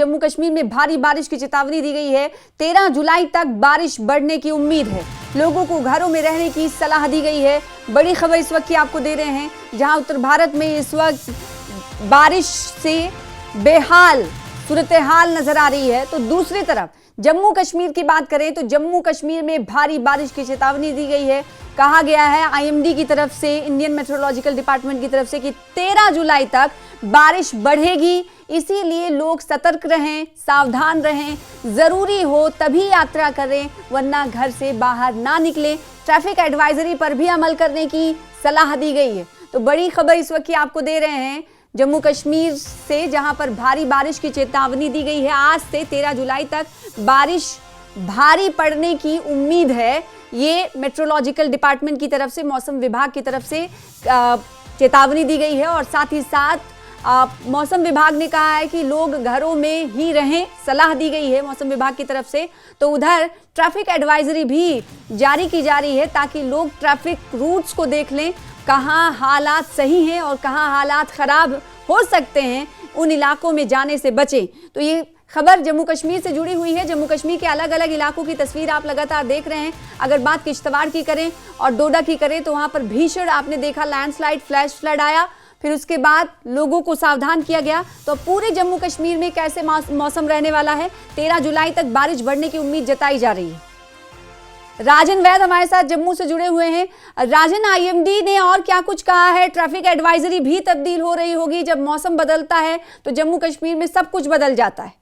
जम्मू कश्मीर में भारी बारिश की चेतावनी दी गई है। 13 जुलाई तक बारिश बढ़ने की उम्मीद है। लोगों को घरों में रहने की सलाह दी गई है। बड़ी खबर इस वक्त की आपको दे रहे हैं, जहां उत्तर भारत में इस वक्त बारिश से बेहाल सूरत हाल नजर आ रही है, तो दूसरी तरफ जम्मू कश्मीर की बात करें तो जम्मू कश्मीर में भारी बारिश की चेतावनी दी गई है। कहा गया है आईएमडी की तरफ से, इंडियन मेट्रोलॉजिकल डिपार्टमेंट की तरफ से, कि 13 जुलाई तक बारिश बढ़ेगी। इसीलिए लोग सतर्क रहें, सावधान रहें, जरूरी हो तभी यात्रा करें, वरना घर से बाहर ना निकलें। ट्रैफिक एडवाइजरी पर भी अमल करने की सलाह दी गई है। तो बड़ी खबर इस वक्त की आपको दे रहे हैं जम्मू कश्मीर से, जहां पर भारी बारिश की चेतावनी दी गई है। आज से 13 जुलाई तक बारिश भारी पड़ने की उम्मीद है। ये मेट्रोलॉजिकल डिपार्टमेंट की तरफ से, मौसम विभाग की तरफ से चेतावनी दी गई है। और साथ ही साथ मौसम विभाग ने कहा है कि लोग घरों में ही रहें, सलाह दी गई है मौसम विभाग की तरफ से। तो उधर ट्रैफिक एडवाइजरी भी जारी की जा रही है, ताकि लोग ट्रैफिक रूट्स को देख लें, कहां हालात सही हैं और कहां हालात खराब हो सकते हैं, उन इलाकों में जाने से बचें। तो ये खबर जम्मू कश्मीर से जुड़ी हुई है। जम्मू कश्मीर के अलग अलग इलाकों की तस्वीर आप लगातार देख रहे हैं। अगर बात किश्तवाड़ की करें और डोडा की करें तो वहां पर भीषण आपने देखा लैंडस्लाइड, फ्लैश फ्लड आया, फिर उसके बाद लोगों को सावधान किया गया। तो पूरे जम्मू कश्मीर में कैसे मौसम रहने वाला है, 13 जुलाई तक बारिश बढ़ने की उम्मीद जताई जा रही है। राजन वैद हमारे साथ जम्मू से जुड़े हुए हैं। राजन, आईएमडी ने और क्या कुछ कहा है? ट्रैफिक एडवाइजरी भी तब्दील हो रही होगी, जब मौसम बदलता है तो जम्मू कश्मीर में सब कुछ बदल जाता है।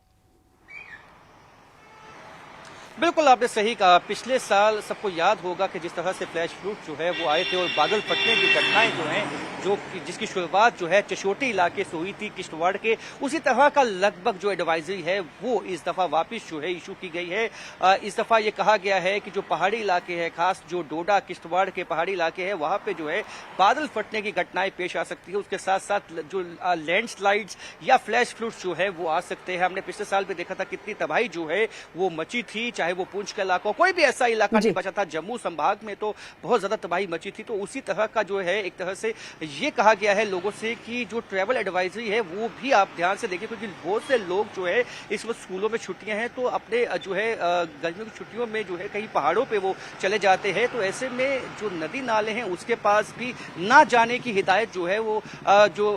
बिल्कुल आपने सही कहा। पिछले साल सबको याद होगा कि जिस तरह से फ्लैश फ्लड जो है वो आए थे और बादल फटने की घटनाएं जो हैं, जिसकी शुरुआत जो है चशोटी इलाके से हुई थी, किश्तवाड़ के, उसी तरह का लगभग जो एडवाइजरी है वो इस दफा वापस जो है इशू की गई है। इस दफा ये कहा गया है कि जो पहाड़ी इलाके हैं, खास जो डोडा किश्तवाड़ के पहाड़ी इलाके हैं, वहां पे जो है बादल फटने की घटनाएं पेश आ सकती है। उसके साथ साथ जो लैंडस्लाइड्स या फ्लैश फ्लड्स जो है वो आ सकते हैं। हमने पिछले साल भी देखा था कितनी तबाही जो है वो मची थी, चाहे वो पुंछ का इलाका, कोई भी ऐसा इलाका नहीं बचा था। जम्मू संभाग में तो बहुत ज्यादा तबाही मची थी। तो उसी तरह का जो है एक तरह से ये कहा गया है लोगों से कि जो ट्रैवल एडवाइजरी है वो भी आप ध्यान से देखिए, क्योंकि बहुत से लोग जो है इस वक्त स्कूलों में छुट्टियां हैं तो अपने जो है गर्मियों की छुट्टियों में जो है कहीं पहाड़ों पे वो चले जाते हैं। तो ऐसे में जो नदी नाले हैं उसके पास भी ना जाने की हिदायत जो है वो जो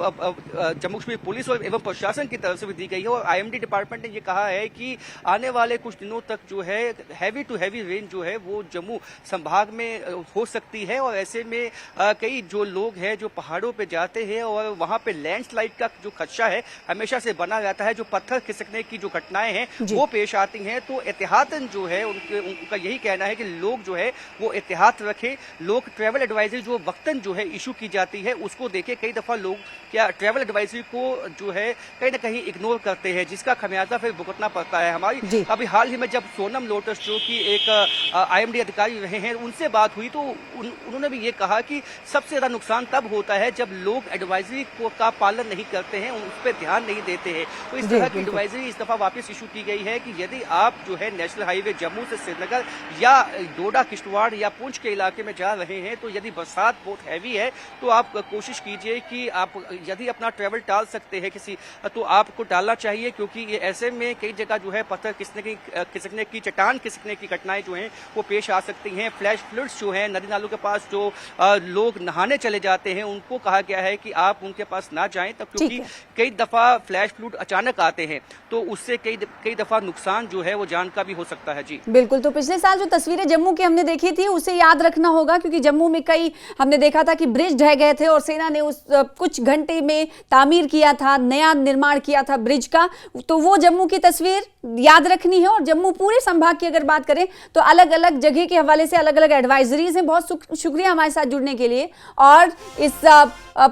जम्मू कश्मीर पुलिस और एवं प्रशासन की तरफ से भी दी गई है। और आईएमडी डिपार्टमेंट ने ये कहा है कि आने वाले कुछ दिनों तक जो है हैवी टू हैवी रेन जो है वो जम्मू संभाग में हो सकती है। और ऐसे में कई जो लोग हैं जो पहाड़ों पे जाते हैं और वहां पे लैंडस्लाइड का जो खदशा है हमेशा से बना रहता है, जो पत्थर खिसकने की जो घटनाएं हैं वो पेश आती हैं। तो एहतियातन जो है उनका यही कहना है कि लोग जो है वो एहतियात रखें। लोग ट्रैवल एडवाइजरी जो वक्तन जो है इशू की जाती है उसको देखें। कई दफा लोग क्या ट्रैवल एडवाइजरी को जो है कहीं ना कहीं इग्नोर करते हैं, जिसका खमियाजा फिर भुगतना पड़ता है। हमारी अभी हाल ही में जब सोनम लोटस जो कि एक आईएमडी अधिकारी रहे हैं उनसे बात हुई तो उन्होंने भी ये कहा कि सबसे ज्यादा नुकसान तब होता है जब लोग एडवाइजरी का पालन नहीं करते हैं, उस पर ध्यान नहीं देते हैं। तो इस तरह की एडवाइजरी इस दफा वापस इशू की गई है कि यदि आप जो है नेशनल हाईवे जम्मू से श्रीनगर या डोडा किश्तवाड़ या पुंछ के इलाके में जा रहे हैं तो यदि बरसात बहुत हैवी है तो आप कोशिश कीजिए कि आप यदि अपना ट्रैवल टाल सकते हैं किसी तो आपको टालना चाहिए, क्योंकि ये ऐसे में कई जगह जो है पत्थर खिसकने की चट्टान खिसकने की घटनाएं जो हैं वो पेश आ सकती हैं। फ्लैश फ्लड्स जो हैं नदी नालों के पास जो लोग नहाने चले जाते हैं उनको कहा गया है कि आप उनके पास ना जाएं, तब क्योंकि कई दफा फ्लैश फ्लड अचानक आते हैं तो उससे कई दफा नुकसान जो है वो जान का भी हो सकता है। जी बिल्कुल। तो पिछले साल जो तस्वीरें जम्मू की हमने देखी थी उसे याद रखना होगा, क्योंकि जम्मू में कई हमने देखा था कि ब्रिज ढह गए थे और सेना ने उस कुछ घंटे में तामीर किया था, नया निर्माण किया था ब्रिज का। तो वो जम्मू की तस्वीर याद रखनी है। और जम्मू पूरे संभाग की अगर बात करें तो अलग अलग जगह के हवाले से अलग अलग एडवाइजरीज हैं। बहुत शुक्रिया हमारे साथ जुड़ने के लिए और इस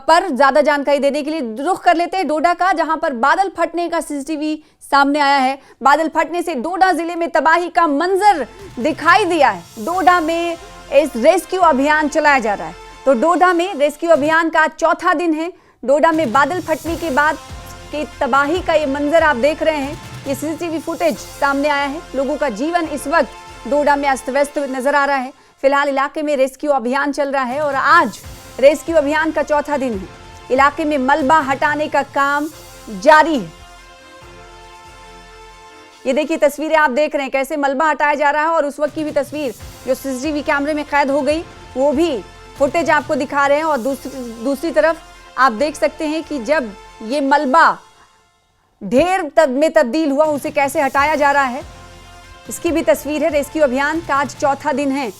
पर ज्यादा जानकारी देने के लिए। रुख कर लेते हैं डोडा का, जहां पर बादल फटने का सीसीटीवी सामने आया है। बादल फटने से डोडा जिले में तबाही का मंजर दिखाई दिया है। डोडा में इस रेस्क्यू अभियान चलाया जा रहा है। तो डोडा में रेस्क्यू अभियान का चौथा दिन है। डोडा में बादल फटने के बाद की तबाही का ये मंजर आप देख रहे हैं। ये सीसीटीवी फुटेज सामने आया है। लोगों का जीवन इस वक्त डोडा में अस्त व्यस्त नजर आ रहा है। फिलहाल इलाके में रेस्क्यू अभियान चल रहा है और आज रेस्क्यू अभियान का चौथा दिन है। इलाके में मलबा हटाने का काम जारी है। ये देखिए तस्वीरें आप देख रहे हैं कैसे मलबा हटाया जा रहा है और उस वक्त की भी तस्वीर जो सीसीटीवी कैमरे में कैद हो गई वो भी फुटेज आपको दिखा रहे हैं। और दूसरी तरफ आप देख सकते हैं कि जब ये मलबा ढेर में तब्दील हुआ उसे कैसे हटाया जा रहा है, इसकी भी तस्वीर है। रेस्क्यू अभियान का आज चौथा दिन है।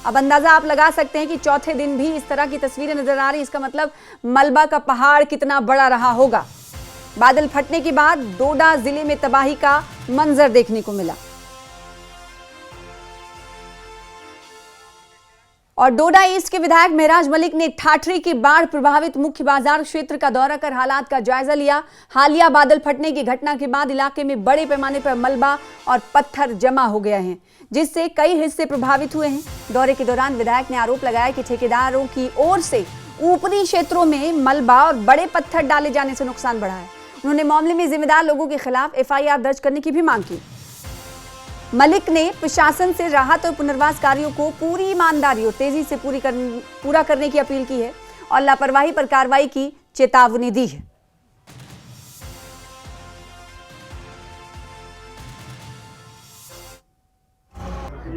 अब अंदाजा आप लगा सकते हैं कि चौथे दिन भी इस तरह की तस्वीरें नजर आ रही, इसका मतलब मलबा का पहाड़ कितना बड़ा रहा होगा। बादल फटने के बाद डोडा जिले में तबाही का मंजर देखने को मिला और डोडा ईस्ट के विधायक महराज मलिक ने ठाठरी की बाढ़ प्रभावित मुख्य बाजार क्षेत्र का दौरा कर हालात का जायजा लिया। हालिया बादल फटने की घटना के बाद इलाके में बड़े पैमाने पर मलबा और पत्थर जमा हो गए हैं, जिससे कई हिस्से प्रभावित हुए हैं। दौरे के दौरान विधायक ने आरोप लगाया कि ठेकेदारों की ओर से ऊपरी क्षेत्रों में मलबा और बड़े पत्थर डाले जाने से नुकसान बढ़ा है। उन्होंने मामले में जिम्मेदार लोगों के खिलाफ एफआईआर दर्ज करने की भी मांग की। मलिक ने प्रशासन से राहत और पुनर्वास कार्यों को पूरी ईमानदारी और तेजी से पूरा करने की अपील की है और लापरवाही पर कार्रवाई की चेतावनी दी है।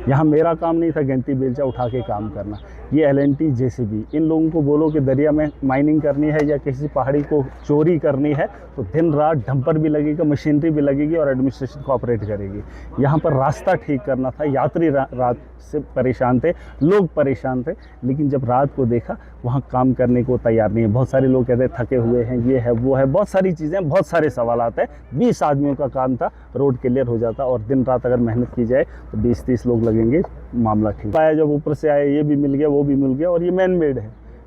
यहाँ मेरा काम नहीं था गिनती बेलचा उठा के काम करना। ये एलएनटी जेसीबी इन लोगों को बोलो कि दरिया में माइनिंग करनी है या किसी पहाड़ी को चोरी करनी है तो दिन रात डंपर भी लगेगा, मशीनरी भी लगेगी और एडमिनिस्ट्रेशन कोऑपरेट करेगी। यहाँ पर रास्ता ठीक करना था, यात्री रात से परेशान थे, लोग परेशान थे, लेकिन जब रात को देखा वहाँ काम करने को तैयार नहीं है। बहुत सारे लोग कहते हैं थके हुए हैं, ये है वो है, बहुत सारी चीज़ें, बहुत सारे सवाल आते हैं। 20 आदमियों का काम था, रोड क्लियर हो जाता और दिन रात अगर मेहनत की जाए तो 20-30 लोग लगेंगे, मामला ठीक आया। जब ऊपर से आए ये भी मिल गया वो भी मिल गया और ये मैन मेड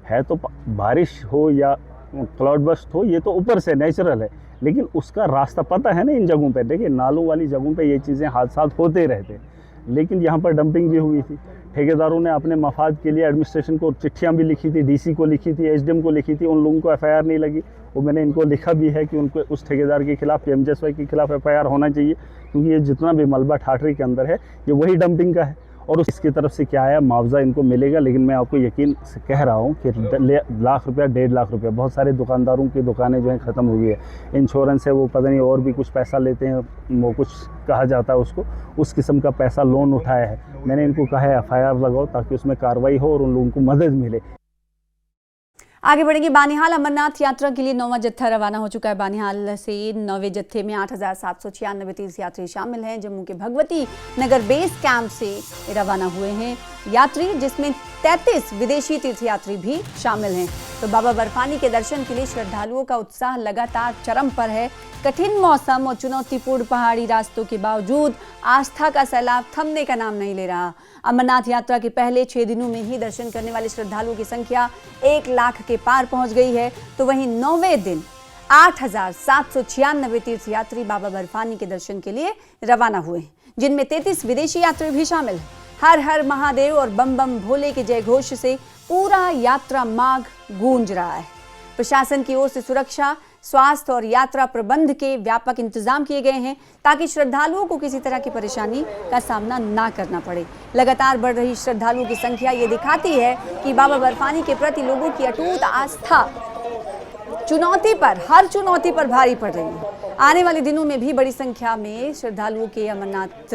है तो बारिश हो या क्लाउड बस्ट हो ये तो ऊपर से नेचुरल है, लेकिन उसका रास्ता पता है ना। इन जगहों पे देखिए नालों वाली जगहों पे ये चीज़ें हादसा होते रहते, लेकिन यहाँ पर डंपिंग भी हुई थी। ठेकेदारों ने अपने मफाद के लिए एडमिनिस्ट्रेशन को चिट्ठियाँ भी लिखी थी, डीसी को लिखी थी, एसडीएम को लिखी थी, उन लोगों को एफआईआर नहीं लगी। वो मैंने इनको लिखा भी है कि उनको उस ठेकेदार के खिलाफ पीएमजेएसवाई के खिलाफ एफआईआर होना चाहिए, क्योंकि ये जितना भी मलबा ठाठरी के अंदर है ये वही डंपिंग का है और इसकी तरफ से क्या है मुआवजा इनको मिलेगा। लेकिन मैं आपको यकीन से कह रहा हूँ कि लाख रुपया 1.5 लाख रुपया बहुत सारे दुकानदारों की दुकानें जो हैं ख़त्म हुई है। इंश्योरेंस है वो पता नहीं और भी कुछ पैसा लेते हैं, वो कुछ कहा जाता है उसको, उस किस्म का पैसा लोन उठाया है। मैंने इनको कहा है एफआईआर लगाओ ताकि उसमें कार्रवाई हो और उन लोगों को मदद मिले। आगे बढ़ेंगे। बानिहाल अमरनाथ यात्रा के लिए 9वां जत्था रवाना हो चुका है। बानिहाल से 9वें जत्थे में 8,796 तीर्थयात्री शामिल हैं। जम्मू के भगवती नगर बेस कैंप से रवाना हुए हैं यात्री, जिसमें 33 विदेशी तीर्थयात्री भी शामिल हैं। तो बाबा बर्फानी के दर्शन के लिए श्रद्धालुओं का उत्साह लगातार चरम पर है। कठिन मौसम और चुनौतीपूर्ण पहाड़ी रास्तों के बावजूद आस्था का सैलाब थमने का नाम नहीं ले रहा। अमरनाथ यात्रा के पहले 6 दिनों में ही दर्शन करने वाले श्रद्धालुओं की संख्या 1 लाख के पार पहुंच गई है। तो वहीं 9वें दिन 8,796 तीर्थयात्री बाबा बर्फानी के दर्शन के लिए रवाना हुए हैं, जिनमें 33 विदेशी यात्री भी शामिल हैं। हर हर महादेव और बम बम भोले के जय घोष से पूरा यात्रा मार्ग गूंज रहा है। प्रशासन की ओर से सुरक्षा, स्वास्थ्य और यात्रा प्रबंध के व्यापक इंतजाम किए गए हैं ताकि श्रद्धालुओं को किसी तरह की परेशानी का सामना ना करना पड़े। लगातार बढ़ रही श्रद्धालुओं की संख्या ये दिखाती है कि बाबा बर्फानी के प्रति लोगों की अटूट आस्था हर चुनौती पर भारी पड़ रही है। आने वाले दिनों में भी बड़ी संख्या में श्रद्धालुओं के अमरनाथ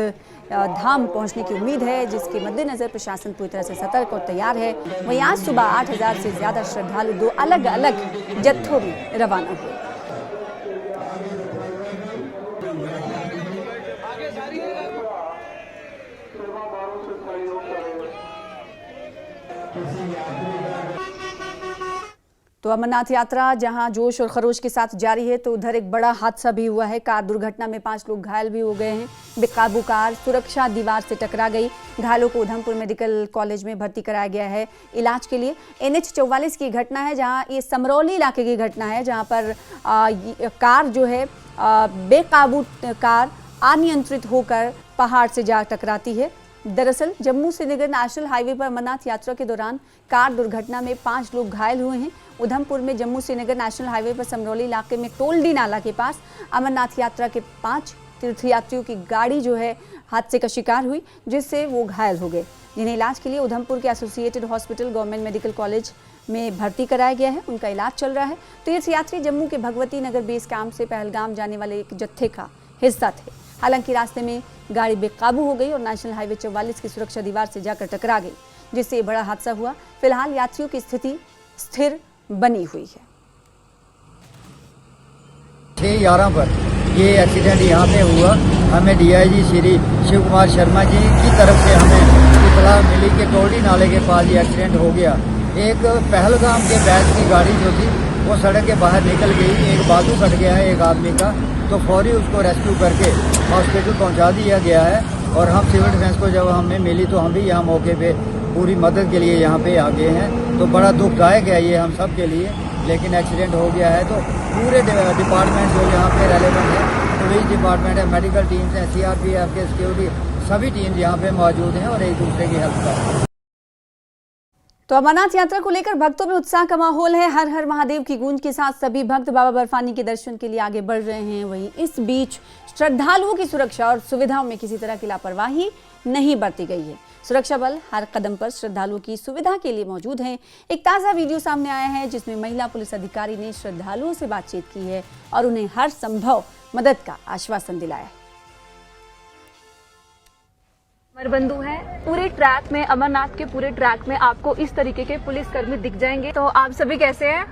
धाम पहुंचने की उम्मीद है, जिसके मद्देनजर प्रशासन पूरी तरह से सतर्क और तैयार है। वहीं आज सुबह 8,000 से ज्यादा श्रद्धालु 2 अलग अलग जत्थों में रवाना हुए। तो अमरनाथ यात्रा जहां जोश और खरोश के साथ जारी है, तो उधर एक बड़ा हादसा भी हुआ है। कार दुर्घटना में 5 लोग घायल भी हो गए हैं। बेकाबू कार सुरक्षा दीवार से टकरा गई। घायलों को उधमपुर मेडिकल कॉलेज में भर्ती कराया गया है इलाज के लिए। NH 44 की घटना है, जहां ये समरौली इलाके की घटना है, जहां पर कार जो है बेकाबू कार अनियंत्रित होकर पहाड़ से जा टकराती है। दरअसल जम्मू श्रीनगर नेशनल हाईवे पर अमरनाथ यात्रा के दौरान कार दुर्घटना में 5 लोग घायल हुए हैं। उधमपुर में जम्मू श्रीनगर नेशनल हाईवे पर समरौली इलाके में टोलडी नाला के पास अमरनाथ यात्रा के 5 तीर्थयात्रियों की गाड़ी जो है हादसे का शिकार हुई, जिससे वो घायल हो गए, जिन्हें इलाज के लिए उधमपुर के associated hospital government medical college में भर्ती कराया गया है। उनका इलाज चल रहा है। तीर्थयात्री जम्मू के भगवती नगर बेस कैंप से पहलगाम जाने वाले एक जत्थे का हिस्सा थे। हालांकि रास्ते में गाड़ी बेकाबू हो गई और नेशनल हाईवे 44 की सुरक्षा दीवार से जाकर टकरा गई, जिससे ये बड़ा हादसा हुआ। फिलहाल यात्रियों की स्थिति स्थिर बनी हुई है। 6/11 पर ये एक्सीडेंट यहाँ पे हुआ। हमें डीआईजी श्री शिव कुमार शर्मा जी की तरफ से हमें इतला मिली कि टोल्डी नाले के पास ये एक्सीडेंट हो गया। एक पहलगाम के बैच की गाड़ी जो थी वो सड़क के बाहर निकल गई, एक बाजू कट गया है एक आदमी का, तो फौरी उसको रेस्क्यू करके हॉस्पिटल पहुँचा दिया गया है। और हम सिविल डिफेंस को जब हमें मिली तो हम भी यहाँ मौके पे पूरी मदद के लिए यहाँ पे आ गए हैं। तो बड़ा दुखदायक है ये हम सब के लिए, लेकिन एक्सीडेंट हो गया है तो पूरे डिपार्टमेंट जो यहाँ पे रेलेवेंट है, पुलिस डिपार्टमेंट है, मेडिकल टीम्स हैं, सीआरपीएफ के सिक्योरिटी सभी टीम्स यहाँ पे मौजूद हैं और एक दूसरे की हेल्प कर रहे हैं। तो अमरनाथ यात्रा को लेकर भक्तों में उत्साह का माहौल है। हर हर महादेव की गूंज के साथ सभी भक्त बाबा बर्फानी के दर्शन के लिए आगे बढ़ रहे हैं। वहीं इस बीच श्रद्धालुओं की सुरक्षा और सुविधाओं में किसी तरह की लापरवाही नहीं बरती गई है। सुरक्षा बल हर कदम पर श्रद्धालुओं की सुविधा के लिए मौजूद हैं। एक ताज़ा वीडियो सामने आया है जिसमें महिला पुलिस अधिकारी ने श्रद्धालुओं से बातचीत की है और उन्हें हर संभव मदद का आश्वासन दिलाया है। बंधु है पूरे ट्रैक में, अमरनाथ के पूरे ट्रैक में आपको इस तरीके के पुलिसकर्मी दिख जाएंगे। तो आप सभी कैसे हैं?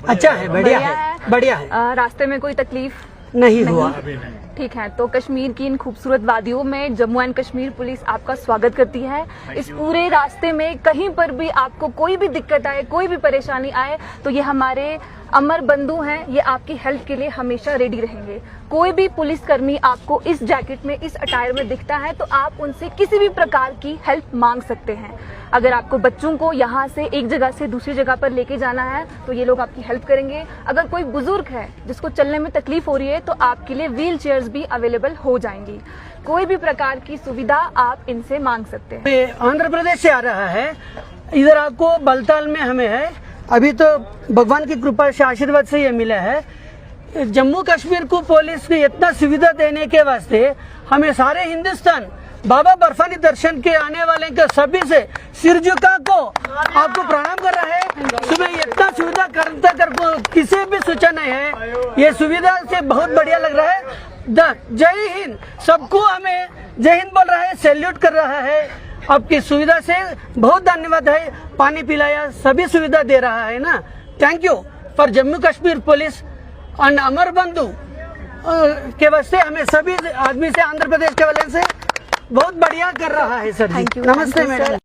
अच्छा है, बढ़िया है, बढ़िया है। रास्ते में कोई तकलीफ नहीं हुआ। ठीक है। तो कश्मीर की इन खूबसूरत वादियों में जम्मू एंड कश्मीर पुलिस आपका स्वागत करती है। इस पूरे रास्ते में कहीं पर भी आपको कोई भी दिक्कत आए, कोई भी परेशानी आए, तो ये हमारे अमर बंधु हैं, ये आपकी हेल्प के लिए हमेशा रेडी रहेंगे। कोई भी पुलिसकर्मी आपको इस जैकेट में, इस अटायर में दिखता है तो आप उनसे किसी भी प्रकार की हेल्प मांग सकते हैं। अगर आपको बच्चों को यहाँ से एक जगह से दूसरी जगह पर लेके जाना है तो ये लोग आपकी हेल्प करेंगे। अगर कोई बुजुर्ग है जिसको चलने में तकलीफ हो रही है तो आपके लिए व्हील चेयर्स भी अवेलेबल हो जाएंगी। कोई भी प्रकार की सुविधा आप इनसे मांग सकते हैं। आंध्र प्रदेश से आ रहा है, इधर आपको बलताल में हमें है। अभी तो भगवान की कृपा से, आशीर्वाद से ये मिला है। जम्मू कश्मीर को पुलिस को इतना सुविधा देने के वास्ते हमें सारे हिंदुस्तान बाबा बर्फानी दर्शन के आने वाले के सभी से सिर झुका को आपको प्रणाम कर रहा है। सुबह इतना सुविधा करता कर किसी भी सोचा नहीं है। ये सुविधा से बहुत बढ़िया लग रहा है। जय हिंद सबको, हमें जय हिंद बोल रहा है, सैल्यूट कर रहा है। आपकी सुविधा से बहुत धन्यवाद है। पानी पिलाया, सभी सुविधा दे रहा है ना। Thank you for Jammu Kashmir police and अमर बंधु के वास्ते हमें सभी आदमी से, आंध्र प्रदेश के वाले से बहुत बढ़िया कर रहा है सर जी। नमस्ते मैडम।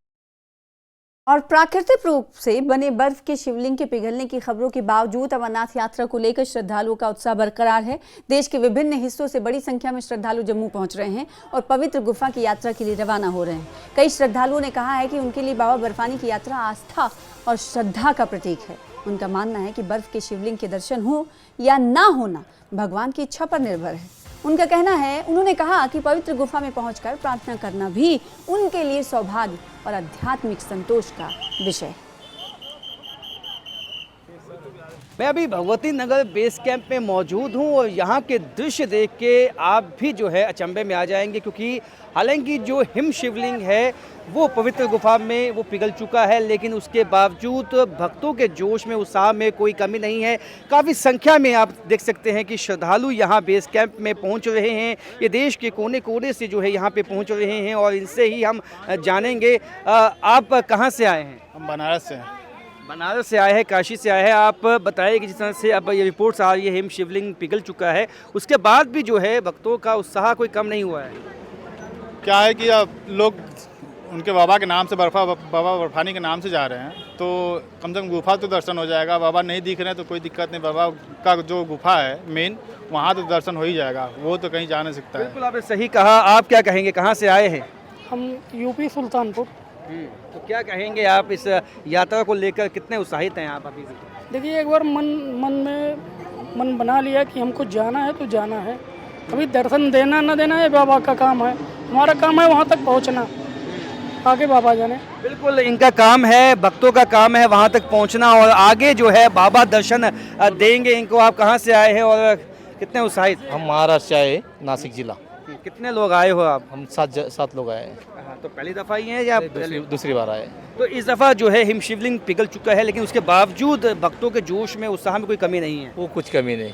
और प्राकृतिक रूप से बने बर्फ के शिवलिंग के पिघलने की खबरों के बावजूद अमरनाथ यात्रा को लेकर श्रद्धालुओं का उत्साह बरकरार है। देश के विभिन्न हिस्सों से बड़ी संख्या में श्रद्धालु जम्मू पहुंच रहे हैं और पवित्र गुफा की यात्रा के लिए रवाना हो रहे हैं। कई श्रद्धालुओं ने कहा है कि उनके लिए बाबा बर्फानी की यात्रा आस्था और श्रद्धा का प्रतीक है। उनका मानना है कि बर्फ के शिवलिंग के दर्शन हो या ना होना भगवान की इच्छा पर निर्भर है। उनका कहना है, उन्होंने कहा कि पवित्र गुफा में पहुंचकर प्रार्थना करना भी उनके लिए सौभाग्य और आध्यात्मिक संतोष का विषय है। मैं अभी भगवती नगर बेस कैंप में मौजूद हूं और यहाँ के दृश्य देख के आप भी जो है अचंभे में आ जाएंगे, क्योंकि हालांकि जो हिम शिवलिंग है वो पवित्र गुफा में वो पिघल चुका है, लेकिन उसके बावजूद भक्तों के जोश में, उत्साह में कोई कमी नहीं है। काफ़ी संख्या में आप देख सकते हैं कि श्रद्धालु यहाँ बेस कैंप में पहुँच रहे हैं। ये देश के कोने कोने से जो है यहाँ पे पहुँच रहे हैं और इनसे ही हम जानेंगे। आप कहाँ से आए हैं? हम बनारस से हैं। बनारस से आए हैं, काशी से आए हैं। आप बताइए कि जिस तरह से अब ये रिपोर्ट्स आ रही है हिम शिवलिंग पिघल चुका है, उसके बाद भी जो है भक्तों का उत्साह कोई कम नहीं हुआ है। क्या है कि अब लोग उनके बाबा के नाम से बाबा बर्फानी के नाम से जा रहे हैं, तो कम से कम गुफा तो दर्शन हो जाएगा। बाबा नहीं दिख रहे हैं तो कोई दिक्कत नहीं, बाबा का जो गुफा है मेन वहाँ तो दर्शन हो ही जाएगा, वो तो कहीं जा नहीं सकता है। बिल्कुल आपने सही कहा। आप क्या कहेंगे, कहाँ से आए हैं? हम यूपी सुल्तानपुर। तो क्या कहेंगे आप इस यात्रा को लेकर, कितने उत्साहित हैं आप अभी? देखिए, एक बार मन बना लिया कि हमको जाना है तो जाना है। अभी दर्शन देना न देना ये बाबा का काम है, हमारा काम है वहाँ तक पहुँचना, आगे बाबा जाने। बिल्कुल इनका काम है, भक्तों का काम है वहाँ तक पहुँचना और आगे जो है बाबा दर्शन देंगे इनको। आप कहाँ से आए हैं और कितने उत्साहित? हम महाराष्ट्र से आए, नासिक जिला। कितने लोग आए हो आप? हम सात लोग आए हैं। तो पहली दफ़ा ही हैं या दूसरी बार आए? तो इस दफ़ा जो है हिम शिवलिंग पिघल चुका है, लेकिन उसके बावजूद भक्तों के जोश में, उत्साह में कोई कमी नहीं है। वो कुछ कमी नहीं,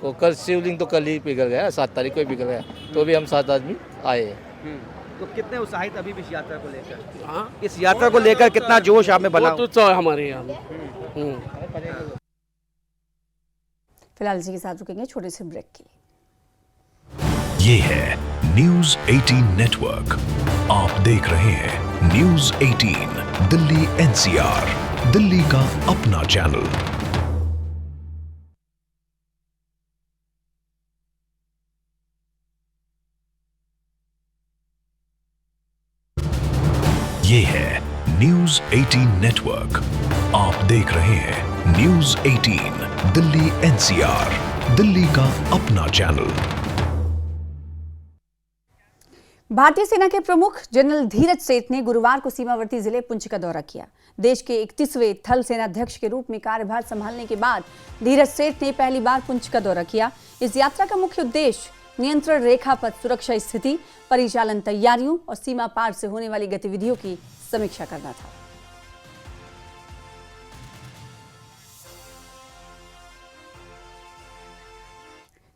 तो कल शिवलिंग तो कल ही पिघल गया, 7 तारीख को ही पिघल गया, तो भी हम 7 आदमी आए हैं। तो कितने उत्साहित अभी भी इस यात्रा को लेकर? हाँ, इस यात्रा को लेकर कितना जोश आप में बना? बहुत उत्साह है हमारे यहाँ। फिलहाल इसी के साथ रुकेंगे छोटे से ब्रेक के लिए। ये है न्यूज 18 नेटवर्क, आप देख रहे हैं न्यूज 18 दिल्ली NCR, दिल्ली का अपना चैनल। ये है न्यूज 18 नेटवर्क, आप देख रहे हैं न्यूज 18 दिल्ली NCR, दिल्ली का अपना चैनल। भारतीय सेना के प्रमुख जनरल धीरज सेठ ने गुरुवार को सीमावर्ती जिले पुंछ का दौरा किया। देश के 31वें थल सेनाध्यक्ष के रूप में कार्यभार संभालने के बाद धीरज सेठ ने पहली बार पुंछ का दौरा किया। इस यात्रा का मुख्य उद्देश्य नियंत्रण रेखा पर सुरक्षा स्थिति, परिचालन तैयारियों और सीमा पार से होने वाली गतिविधियों की समीक्षा करना था।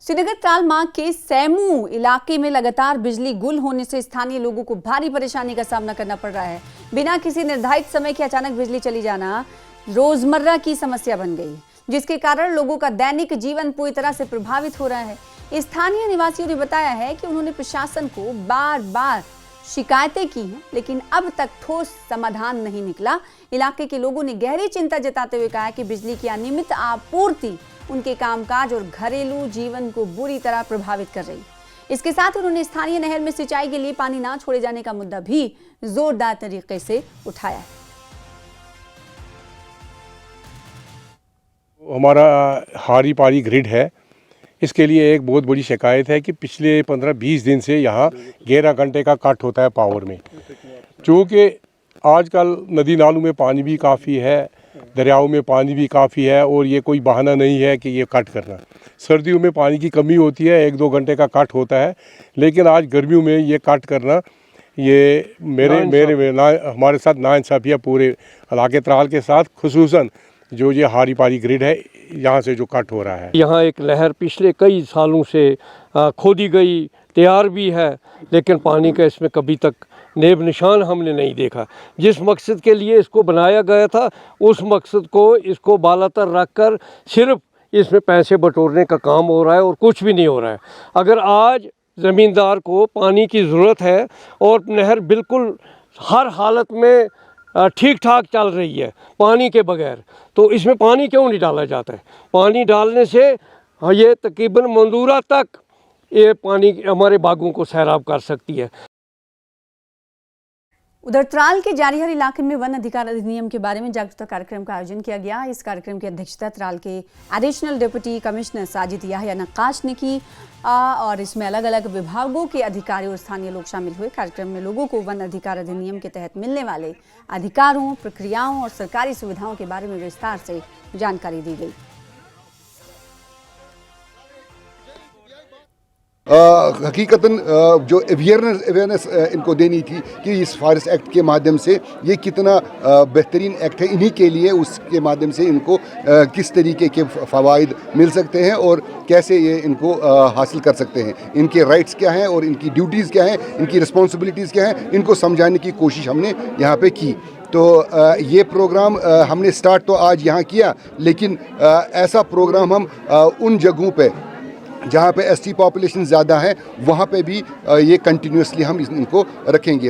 श्रीनगर त्राल मार्ग के सैमू इलाके में लगातार बिजली गुल होने से स्थानीय लोगों को भारी परेशानी का सामना करना पड़ रहा है। बिना किसी निर्धारित समय के अचानक बिजली चली जाना रोजमर्रा की समस्या बन गई, जिसके कारण लोगों का दैनिक जीवन पूरी तरह से प्रभावित हो रहा है। स्थानीय निवासियों ने बताया है कि उन्होंने प्रशासन को बार बार शिकायतें की हैं, लेकिन अब तक ठोस समाधान नहीं निकला। इलाके के लोगों ने गहरी चिंता जताते हुए कहा कि बिजली की अनियमित आपूर्ति उनके कामकाज और घरेलू जीवन को बुरी तरह प्रभावित कर रही। इसके साथ उन्होंने स्थानीय नहर में सिंचाई के लिए पानी ना छोड़े जाने का मुद्दा भी जोरदार तरीके से उठाया है। हमारा हारी पारी ग्रिड है, इसके लिए एक बहुत बड़ी शिकायत है कि पिछले 15-20 दिन से यहाँ 11 घंटे का कट होता है पावर में। चूँकि आजकल नदी नालों में पानी भी काफ़ी है, दरियाओं में पानी भी काफ़ी है, और ये कोई बहाना नहीं है कि ये कट करना। सर्दियों में पानी की कमी होती है, 1-2 घंटे का कट होता है, लेकिन आज गर्मियों में ये कट करना ये हमारे साथ नाइंसाफ़ी है पूरे इलाके त्राल के साथ, खुसूसन जो ये हारी पारी ग्रिड है यहाँ से जो कट हो रहा है। यहाँ एक नहर पिछले कई सालों से खोदी गई, तैयार भी है, लेकिन पानी का इसमें कभी तक नेब निशान हमने नहीं देखा। जिस मकसद के लिए इसको बनाया गया था, उस मकसद को इसको बालातर रखकर सिर्फ इसमें पैसे बटोरने का काम हो रहा है और कुछ भी नहीं हो रहा है। अगर आज ज़मींदार को पानी की ज़रूरत है और नहर बिल्कुल हर हालत में ठीक ठाक चल रही है पानी के बगैर, तो इसमें पानी क्यों नहीं डाला जाता है? पानी डालने से ये तकरीबन मंदूरा तक ये पानी हमारे बागों को सैराब कर सकती है। उधर त्राल के जारिहर इलाके में वन अधिकार अधिनियम के बारे में जागरूकता कार्यक्रम का आयोजन किया गया। इस कार्यक्रम की अध्यक्षता त्राल के additional deputy commissioner Sajid Yahya Naqash ने की और इसमें अलग अलग विभागों के अधिकारी और स्थानीय लोग शामिल हुए। कार्यक्रम में लोगों को वन अधिकार अधिनियम के तहत मिलने वाले अधिकारों, प्रक्रियाओं और सरकारी सुविधाओं के बारे में विस्तार से जानकारी दी गई। हकीकतन जो अवेयरनेस इनको देनी थी कि इस फॉरेस्ट एक्ट के माध्यम से ये कितना बेहतरीन एक्ट है, इन्हीं के लिए उसके माध्यम से इनको किस तरीके के फ़वाइद मिल सकते हैं और कैसे ये इनको हासिल कर सकते हैं, इनके राइट्स क्या हैं और इनकी ड्यूटीज़ क्या हैं, इनकी रिस्पॉन्सिबिलिटीज़ क्या हैं, इनको समझाने की कोशिश हमने यहाँ पे की। तो ये प्रोग्राम हमने स्टार्ट तो आज यहाँ किया, लेकिन ऐसा प्रोग्राम हम उन जगहों पे जहाँ पे एसटी पॉपुलेशन ज़्यादा है वहाँ पे भी ये कंटिन्यूसली हम इनको रखेंगे।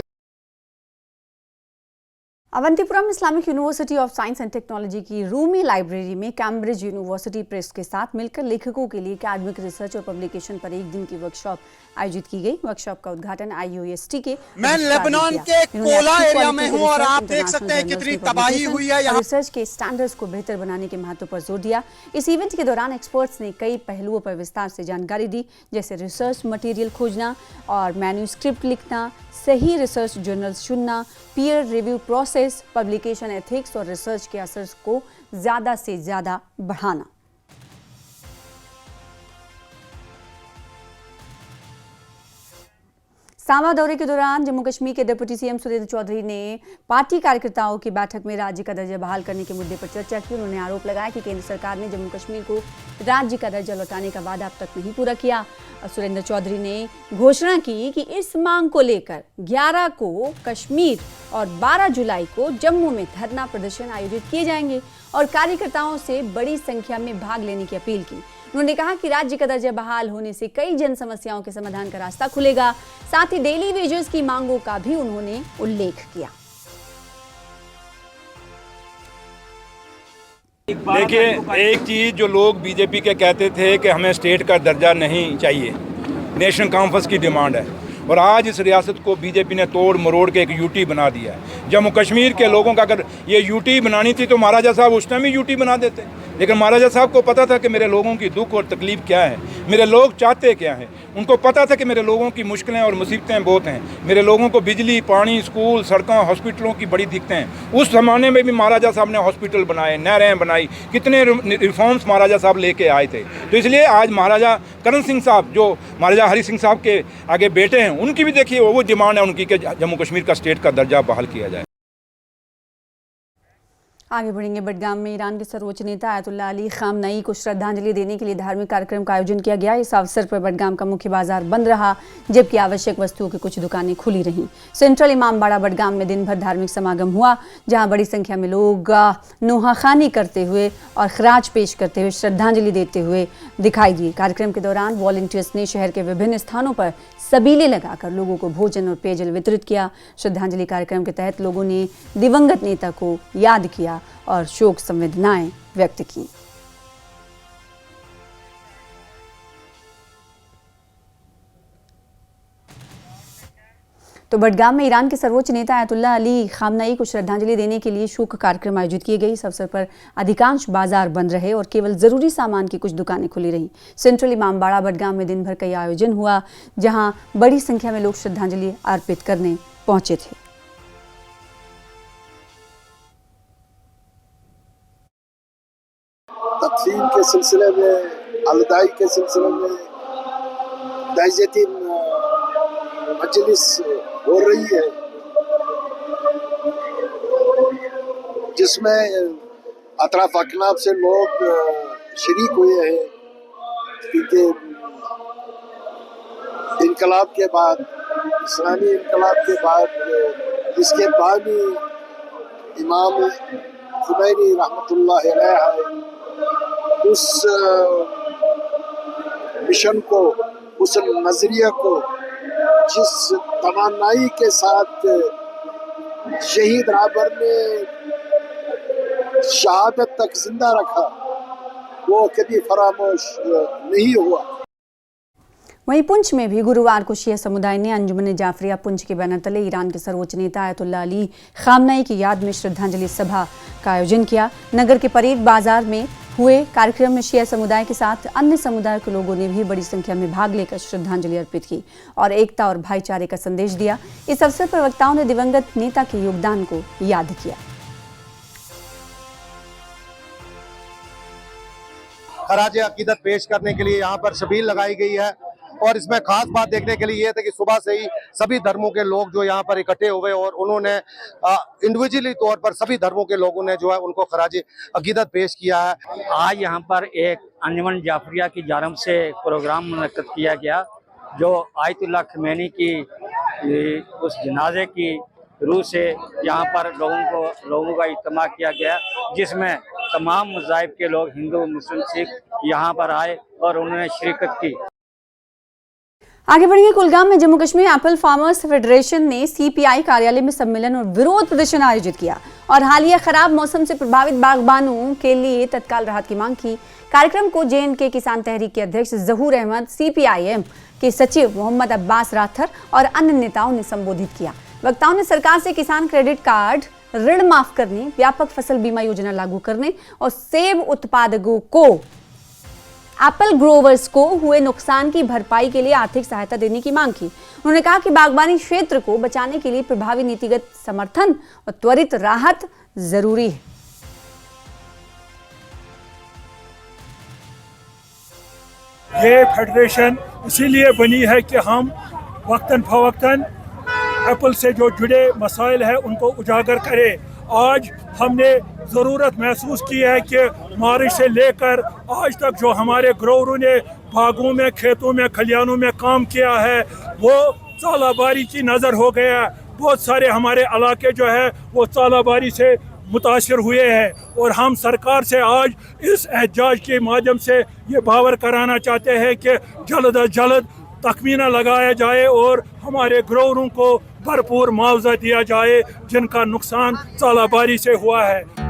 Awantipora Islamic university of science and technology की रूमी लाइब्रेरी में कैम्ब्रिज यूनिवर्सिटी प्रेस के साथ मिलकर लेखकों के लिए एकेडमिक रिसर्च और पब्लिकेशन पर एक दिन की वर्कशॉप आयोजित की गई। वर्कशॉप का उद्घाटन IUST के मैं लेबनान के कोला एरिया में हूं और आप देख सकते हैं कितनी तबाही हुई है यहाँ। रिसर्च के स्टैंडर्ड्स को बेहतर बनाने के महत्व पर जोर दिया। इस इवेंट के दौरान एक्सपर्ट्स ने कई पहलुओं पर विस्तार से जानकारी दी, जैसे रिसर्च मटेरियल खोजना और मैन्यूस्क्रिप्ट लिखना, सही रिसर्च जर्नल्स चुनना, peer review process, publication ethics और रिसर्च के असर को ज़्यादा से ज़्यादा बढ़ाना। सांबा दौरे के दौरान जम्मू कश्मीर के डिप्टी सीएम सुरेंद्र चौधरी ने पार्टी कार्यकर्ताओं की बैठक में राज्य का दर्जा बहाल करने के मुद्दे पर चर्चा की। उन्होंने आरोप लगाया कि केंद्र सरकार ने जम्मू कश्मीर को राज्य का दर्जा लौटाने का वादा अब तक नहीं पूरा किया। और सुरेंद्र चौधरी ने घोषणा की कि इस मांग को लेकर 11 को कश्मीर और 12 जुलाई को जम्मू में धरना प्रदर्शन आयोजित किए जाएंगे और कार्यकर्ताओं से बड़ी संख्या में भाग लेने की अपील की। उन्होंने कहा कि राज्य का दर्जा बहाल होने से कई जन समस्याओं के समाधान का रास्ता खुलेगा। साथ ही डेली वेजेस की मांगों का भी उन्होंने उल्लेख किया। देखिए, एक चीज़ जो लोग बीजेपी के कहते थे कि हमें स्टेट का दर्जा नहीं चाहिए, नेशनल कॉन्फ्रेंस की डिमांड है, और आज इस रियासत को बीजेपी ने तोड़ मरोड़ के एक यूटी बना दिया है। जम्मू कश्मीर के लोगों का अगर ये यूटी बनानी थी तो महाराजा साहब उस टाइम ही यूटी बना देते, लेकिन महाराजा साहब को पता था कि मेरे लोगों की दुख और तकलीफ क्या है, मेरे लोग चाहते क्या हैं। उनको पता था कि मेरे लोगों की मुश्किलें और मुसीबतें बहुत हैं। मेरे लोगों को बिजली, पानी, स्कूल, सड़कों, हॉस्पिटलों की बड़ी दिक्कतें हैं। उस ज़माने में भी महाराजा साहब ने हॉस्पिटल बनाए, नहरें बनाई, कितने रिफॉर्म्स महाराजा साहब लेके आए थे। तो इसलिए आज महाराजा करण सिंह साहब जो महाराजा हरि सिंह साहब के आगे बेटे हैं, उनकी भी देखिए वो डिमांड है उनकी कि जम्मू कश्मीर का स्टेट का दर्जा बहाल किया जाए। आगे बढ़ेंगे। बडगाम में ईरान के सर्वोच्च नेता आयतुल्लाह अली खामनई को श्रद्धांजलि देने के लिए धार्मिक कार्यक्रम का आयोजन किया गया। इस अवसर पर बडगाम का मुख्य बाजार बंद रहा, जबकि आवश्यक वस्तुओं की कुछ दुकानें खुली रहीं। सेंट्रल इमामबाड़ा बडगाम में दिन भर धार्मिक समागम हुआ, जहां बड़ी संख्या में लोग नोहाखानी करते हुए और खराज पेश करते हुए श्रद्धांजलि देते हुए दिखाई दिए। कार्यक्रम के दौरान वॉलंटियर्स ने शहर के विभिन्न स्थानों पर सबीले लगाकर लोगों को भोजन और पेयजल वितरित किया। श्रद्धांजलि कार्यक्रम के तहत लोगों ने दिवंगत नेता को याद किया और शोक संवेदनाएं व्यक्त की। तो बडगाम में ईरान के सर्वोच्च नेता आयतुल्लाह अली खामनई को श्रद्धांजलि देने के लिए शोक कार्यक्रम आयोजित किए गए। इस अवसर पर अधिकांश बाजार बंद रहे और केवल जरूरी सामान की कुछ दुकानें खुली रहीं। सेंट्रल इमामबाड़ा बडगाम में दिन भर कई आयोजन हुआ, जहां बड़ी संख्या में लोग श्रद्धांजलि अर्पित करने पहुंचे थे। तकसीम के सिलसिले में, अलदाई के सिलसिले में दाइजतीन मजलिस हो रही है, जिसमें अतराफ अकनाफ से लोग शरीक हुए हैं। क्योंकि इनकलाब के बाद, इस्लामी इनकलाब के बाद, इसके बानी इमाम खुमैनी रहमतुल्लाह अलैह उस मिशन को, उस नजरिया को जिस तमन्नाई के साथ शहीद राबर ने शहादत तक जिंदा रखा, वो कभी फरामोश नहीं हुआ। वहीं पुंछ में भी गुरुवार को शिया समुदाय ने अंजुमन जाफरिया पुंछ के बैनर तले ईरान के सर्वोच्च नेता आयतुल्लाह अली खामनई की याद में श्रद्धांजलि सभा का आयोजन किया। नगर के परेड बाजार में हुए कार्यक्रम में शिया समुदाय के साथ अन्य समुदाय के लोगों ने भी बड़ी संख्या में भाग लेकर श्रद्धांजलि अर्पित की और एकता और भाईचारे का संदेश दिया। इस अवसर पर वक्ताओं ने दिवंगत नेता के योगदान को याद किया। खराज अकीदत पेश करने के लिए यहाँ पर शबील लगाई गई है और इसमें खास बात देखने के लिए यह था कि सुबह से ही सभी धर्मों के लोग जो यहाँ पर इकट्ठे हुए और उन्होंने इंडिविजुअली तौर पर सभी धर्मों के लोगों ने जो है उनको खराज अकीदत पेश किया है। आज यहाँ पर एक अंजुमन जाफरिया की जानब से प्रोग्राम मुनक्कद किया गया, जो आयतुल्लाह खमैनी की उस जनाजे की रूह से यहाँ पर लोगों का इज्तिमा किया गया, जिसमें तमाम मज़ाहिब के लोग, हिंदू, मुस्लिम, सिख यहाँ पर आए और उन्होंने शिरकत की। आगे बढ़ेंगे। कुलगाम में Jammu Kashmir Apple farmers federation ने सीपीआई कार्यालय में सम्मेलन और विरोध प्रदर्शन आयोजित किया और हालिया खराब मौसम से प्रभावित बागबानों के लिए तत्काल राहत की मांग की। कार्यक्रम को जे&के किसान तहरीक के अध्यक्ष जहूर अहमद, सीपीआईएम के सचिव मोहम्मद अब्बास राथर और अन्य नेताओं ने संबोधित किया। वक्ताओं ने सरकार से किसान क्रेडिट कार्ड, ऋण माफ करने, व्यापक फसल बीमा योजना लागू करने और सेब उत्पादकों को, एप्पल ग्रोवर्स को हुए नुकसान की भरपाई के लिए आर्थिक सहायता देने की मांग की। उन्होंने कहा कि बागबानी क्षेत्र को बचाने के लिए प्रभावी नीतिगत समर्थन और त्वरित राहत जरूरी है। ये फेडरेशन इसीलिए बनी है कि हम वक्तन फ़वक्तन एप्पल से जो जुड़े मसाइल हैं उनको उजागर करे। आज हमने ज़रूरत महसूस की है कि बारिश से लेकर आज तक जो हमारे ग्रोवरों ने बागों में, खेतों में, खलियानों में काम किया है वो सालाबारी की नज़र हो गया। बहुत सारे हमारे इलाके जो है वो सालाबारी से मुतासर हुए हैं और हम सरकार से आज इस एहतजाज के माध्यम से ये बावर कराना चाहते हैं कि जल्द अज जल्द तखमीना लगाया जाए और हमारे ग्रोवरों को भरपूर मुआवजा दिया जाए जिनका नुकसान सालाबारी से हुआ है।